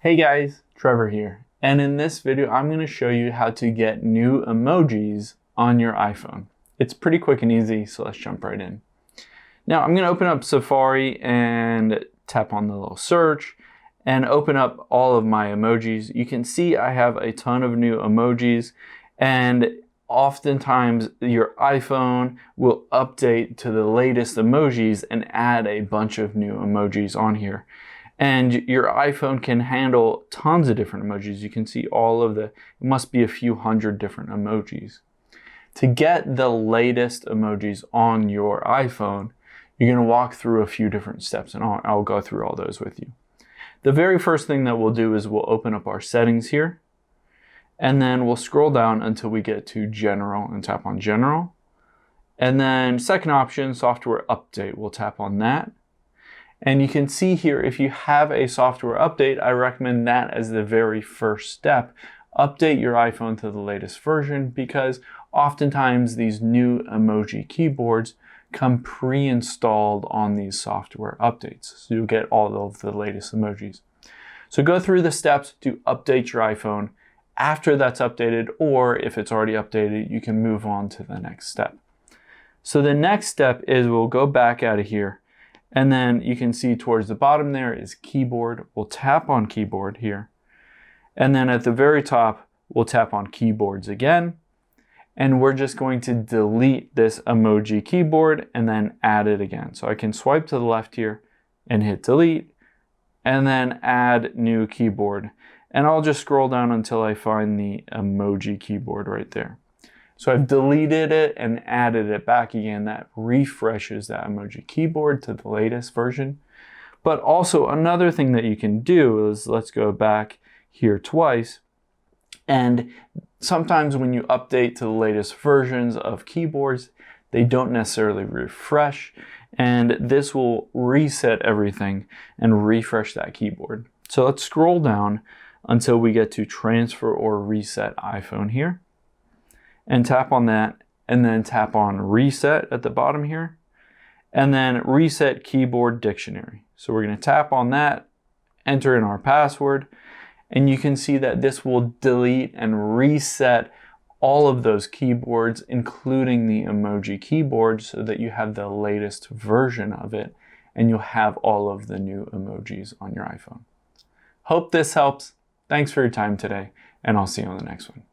Hey guys, Trevor here, and in this video I'm going to show you how to get new emojis on your iPhone. It's pretty quick and easy, so let's jump right in. Now I'm going to open up Safari and tap on the little search and open up all of my emojis. You can see I have a ton of new emojis, and oftentimes your iPhone will update to the latest emojis and add a bunch of new emojis on here. And your iPhone can handle tons of different emojis. You can see it must be a few hundred different emojis. To get the latest emojis on your iPhone, you're going to walk through a few different steps, and I'll go through all those with you. The very first thing that we'll do is we'll open up our settings here, and then we'll scroll down until we get to General and tap on General. And then second option, Software Update, we'll tap on that. And you can see here, if you have a software update, I recommend that as the very first step. Update your iPhone to the latest version, because oftentimes these new emoji keyboards come pre-installed on these software updates. So you'll get all of the latest emojis. So go through the steps to update your iPhone. After that's updated, or if it's already updated, you can move on to the next step. So the next step is we'll go back out of here. And then you can see towards the bottom there is keyboard. We'll tap on keyboard here. And then at the very top, we'll tap on keyboards again. And we're just going to delete this emoji keyboard and then add it again. So I can swipe to the left here and hit delete and then add new keyboard. And I'll just scroll down until I find the emoji keyboard right there. So I've deleted it and added it back again. That refreshes that emoji keyboard to the latest version. But also another thing that you can do is, let's go back here twice. And sometimes when you update to the latest versions of keyboards, they don't necessarily refresh. And this will reset everything and refresh that keyboard. So let's scroll down until we get to Transfer or Reset iPhone here. And tap on that, and then tap on Reset at the bottom here, and then Reset Keyboard Dictionary. So we're going to tap on that, enter in our password, and you can see that this will delete and reset all of those keyboards, including the emoji keyboard, so that you have the latest version of it, and you'll have all of the new emojis on your iPhone. Hope this helps. Thanks for your time today, and I'll see you on the next one.